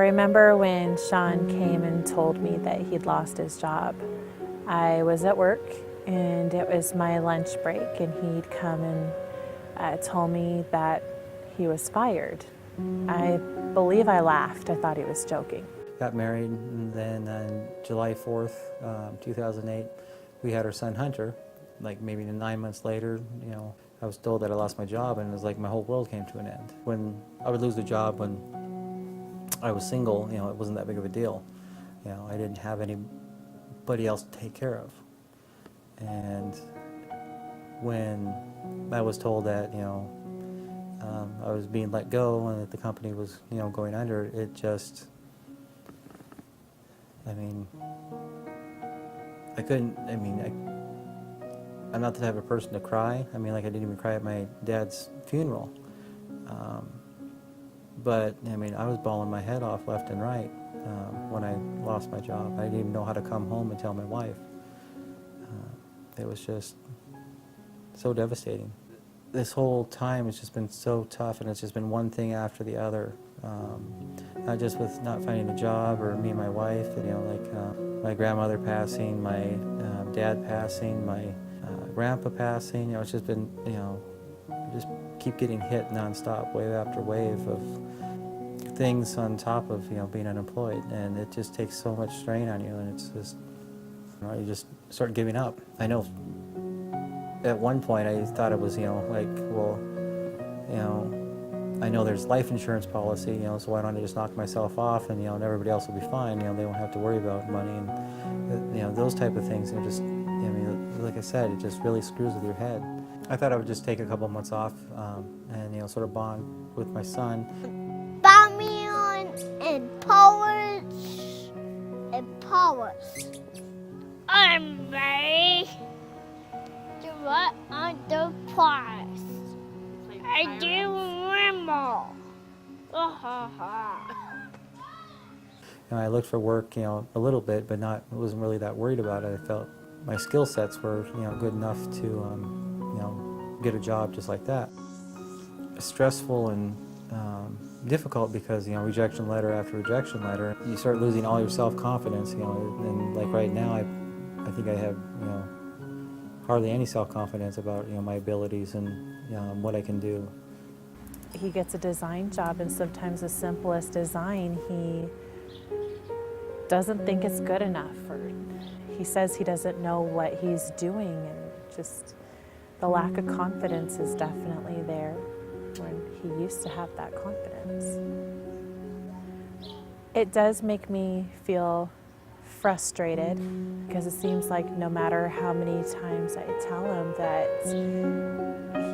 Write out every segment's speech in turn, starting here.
remember when Sean came and told me that he'd lost his job. I was at work and it was my lunch break, and he'd come and told me that he was fired. I believe I laughed. I thought he was joking. Got married, and then on July 4th, 2008, we had our son Hunter. Like maybe 9 months later, I was told that I lost my job, and it was like my whole world came to an end. When I would lose a job when I was single, it wasn't that big of a deal. I didn't have anybody else to take care of. And when I was told that, I was being let go and that the company was, going under, it just, I'm not the type of person to cry. I didn't even cry at my dad's funeral. But, I was bawling my head off left and right when I lost my job. I didn't even know how to come home and tell my wife. It was just so devastating. This whole time has just been so tough, and it's just been one thing after the other. Not just with not finding a job or me and my wife, my grandmother passing, my dad passing, my grandpa passing. It's just been, just keep getting hit nonstop, wave after wave of things on top of, being unemployed. And it just takes so much strain on you, and it's just, you just start giving up. I know at one point I thought it was, I know there's life insurance policy, so why don't I just knock myself off, and, and everybody else will be fine, they won't have to worry about money, and, those type of things, just, like I said, it just really screws with your head. I thought I would just take a couple months off and, sort of bond with my son. Batman and powers. I'm ready to run on the forest. I do ramble. I looked for work, a little bit, but I wasn't really that worried about it. I felt my skill sets were, good enough to, get a job just like that. Stressful and difficult because, rejection letter after rejection letter, you start losing all your self-confidence, and like right now, I think I have, hardly any self-confidence about, my abilities and what I can do. He gets a design job, and sometimes the simplest design, he doesn't think it's good enough, or he says he doesn't know what he's doing, and just the lack of confidence is definitely there when he used to have that confidence. It does make me feel frustrated because it seems like no matter how many times I tell him that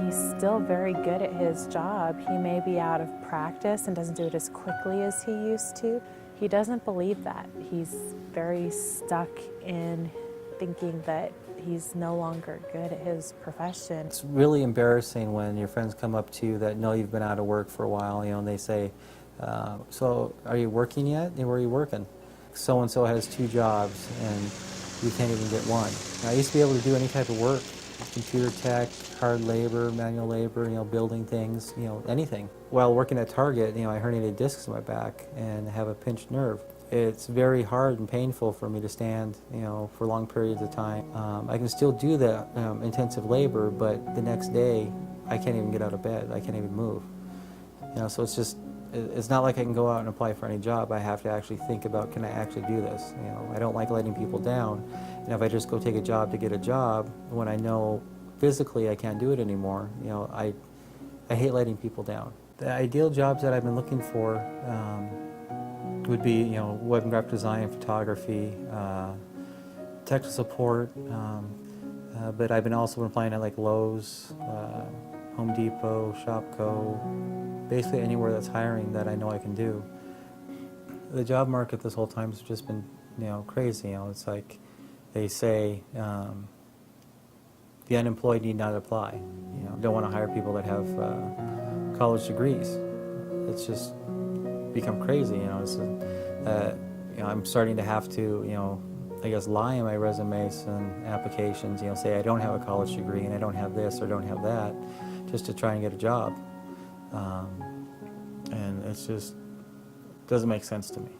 he's still very good at his job, he may be out of practice and doesn't do it as quickly as he used to. He doesn't believe that. He's very stuck in thinking that he's no longer good at his profession. It's really embarrassing when your friends come up to you that know you've been out of work for a while, and they say, so are you working yet? Where are you working? So-and-so has 2 jobs, and you can't even get one. I used to be able to do any type of work, computer tech, hard labor, manual labor, building things, anything. While working at Target, I herniated discs in my back and have a pinched nerve. It's very hard and painful for me to stand, for long periods of time. I can still do the intensive labor, but the next day, I can't even get out of bed. I can't even move. So it's just, it's not like I can go out and apply for any job. I have to actually think about, can I actually do this? I don't like letting people down. And if I just go take a job to get a job, when I know physically I can't do it anymore, I hate letting people down. The ideal jobs that I've been looking for would be, web and graphic design, photography, technical support, but I've also been applying at like Lowe's, Home Depot, Shopko, basically anywhere that's hiring that I know I can do. The job market this whole time has just been, crazy. It's like they say the unemployed need not apply. Don't want to hire people that have college degrees. It's just become crazy. I'm starting to have to, I guess, lie in my resumes and applications. Say I don't have a college degree and I don't have this or don't have that, just to try and get a job. And it's just doesn't make sense to me.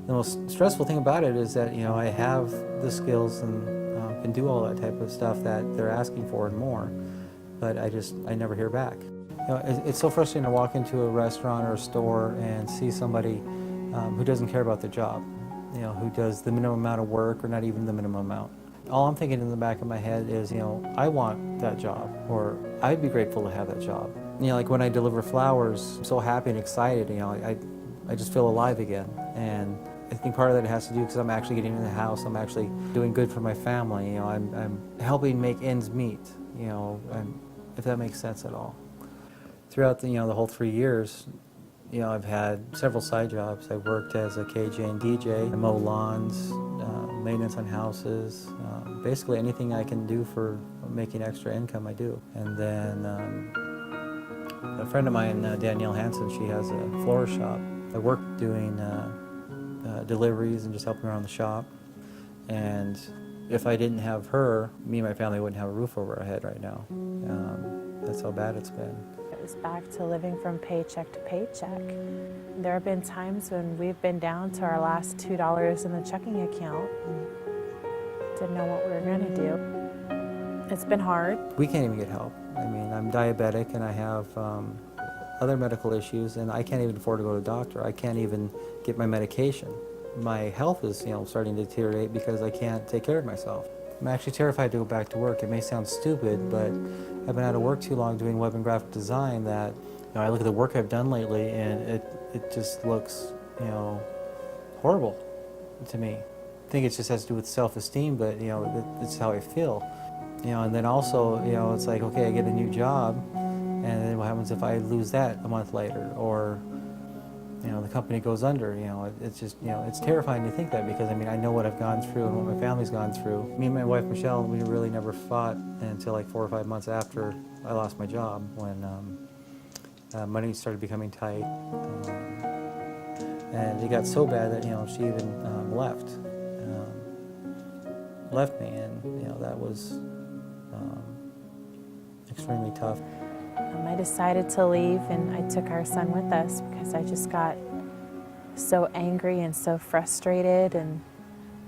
The most stressful thing about it is that, you know, I have the skills and can do all that type of stuff that they're asking for and more, but I never hear back. You know, it's so frustrating to walk into a restaurant or a store and see somebody who doesn't care about their job, you know, who does the minimum amount of work or not even the minimum amount. All I'm thinking in the back of my head is, you know, I want that job, or I'd be grateful to have that job. You know, like when I deliver flowers, I'm so happy and excited, you know, I just feel alive again. And I think part of that has to do because I'm actually getting in the house, I'm actually doing good for my family, you know, I'm helping make ends meet, you know, and if that makes sense at all. Throughout the, you know, the whole 3 years, you know, I've had several side jobs. I worked as a KJ and DJ, I mow lawns, maintenance on houses, basically anything I can do for making extra income, I do. And then a friend of mine, Danielle Hansen, she has a florist shop. I worked doing deliveries and just helping around the shop. And if I didn't have her, me and my family wouldn't have a roof over our head right now. That's how bad it's been. It was back to living from paycheck to paycheck. There have been times when we've been down to our last $2 in the checking account and didn't know what we were going to do. It's been hard. We can't even get help. I mean, I'm diabetic and I have other medical issues, and I can't even afford to go to a doctor. I can't even get my medication. My health is, you know, starting to deteriorate because I can't take care of myself. I'm actually terrified to go back to work. It may sound stupid, but I've been out of work too long doing web and graphic design that, you know, I look at the work I've done lately and it just looks, you know, horrible to me. I think it just has to do with self-esteem, but, you know, it's how I feel. You know, and then also, you know, it's like, okay, I get a new job, and then what happens if I lose that a month later, or, you know, the company goes under, you know, it's just, you know, it's terrifying to think that because, I mean, I know what I've gone through and what my family's gone through. Me and my wife, Michelle, we really never fought until like 4 or 5 months after I lost my job when money started becoming tight. And it got so bad that, you know, she even left me, and, you know, that was extremely tough. I decided to leave and I took our son with us because I just got so angry and so frustrated, and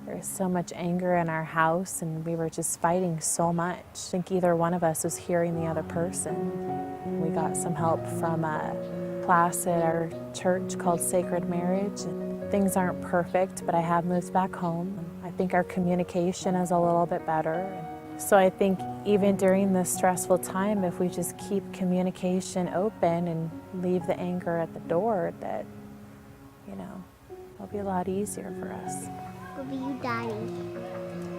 there was so much anger in our house and we were just fighting so much. I think either one of us was hearing the other person. We got some help from a class at our church called Sacred Marriage. Things aren't perfect, but I have moved back home. I think our communication is a little bit better. So I think even during this stressful time, if we just keep communication open and leave the anger at the door, that, you know, it'll be a lot easier for us. Love you, Daddy.